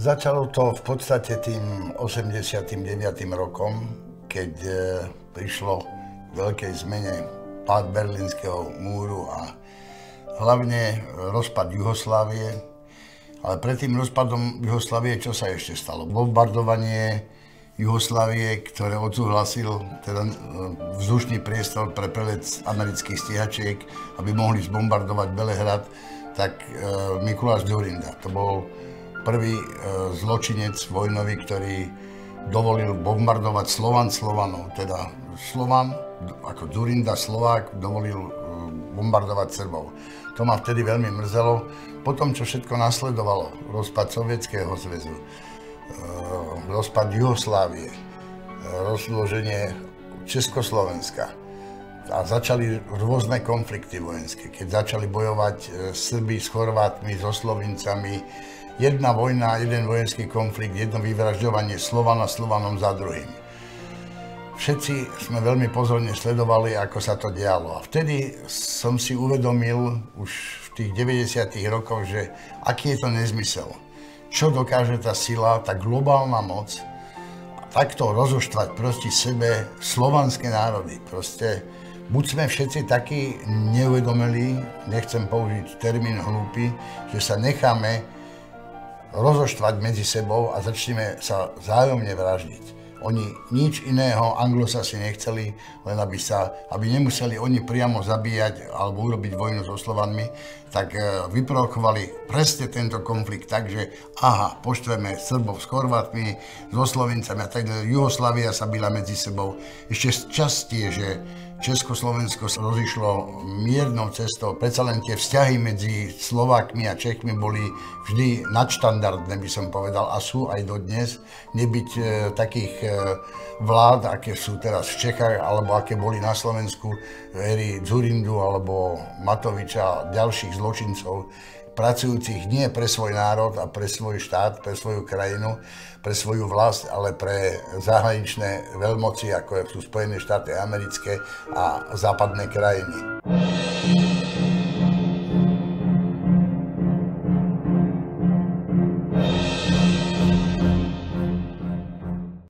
Začalo to v podstate tým 89. rokom, keď prišlo k veľkej zmene pád Berlínskeho múru a hlavne rozpad Juhoslávie. Ale pred tým rozpadom Juhoslávie čo sa ešte stalo? Bombardovanie Juhoslávie, ktoré odsúhlasil teda vzdušný priestor pre prelet amerických stíhačiek, aby mohli zbombardovať Belehrad, tak Mikuláš Dzurinda. To bol prvý zločinec vojnový, ktorý dovolil bombardovať Slovanov, teda Slovan, ako Dzurinda, Slovák, dovolil bombardovať Srbov. To ma vtedy veľmi mrzelo. Potom, čo všetko nasledovalo, rozpad Sovietskeho zväzu, rozpad Juhoslávie, rozloženie Československa a začali rôzne konflikty vojenské. Keď začali bojovať Srbi s Chorvátmi, so Slovincami, jedna vojna, jeden vojenský konflikt, jedno vyvražďovanie Slovana Slovanom za druhým. Všetci sme veľmi pozorne sledovali, ako sa to dialo. A vtedy som si uvedomil už v tých 90. rokoch, že aký je to nezmysel. Čo dokáže tá sila, tá globálna moc takto rozoštvať proti sebe slovanské národy. Proste buď sme všetci takí neuvedomili, nechcem použiť termín hlúpy, že sa necháme rozoštvať medzi sebou a začneme sa vzájomne vraždiť. Oni nič iného, Anglosasi nechceli, len aby nemuseli oni priamo zabíjať alebo urobiť vojnu so Slovanmi, tak vyprovokovali presne tento konflikt tak, že aha, poštveme Srbov s Chorvátmi, so Slovincami a tak ďalej. Juhoslávia sa byla medzi sebou. Ešte šťastie, že Československo sa rozišlo miernou cestou. Predsa len tie vzťahy medzi Slovákmi a Čechmi boli vždy nadštandardné, by som povedal, a sú aj dodnes. Nebyť takých vlád, aké sú teraz v Čechách, alebo aké boli na Slovensku v éry Dzurindu alebo Matoviča a ďalších zločincov, pracujúcich nie pre svoj národ a pre svoj štát, pre svoju krajinu, pre svoju vlast, ale pre zahraničné veľmoci, ako sú Spojené štáty americké a západné krajiny.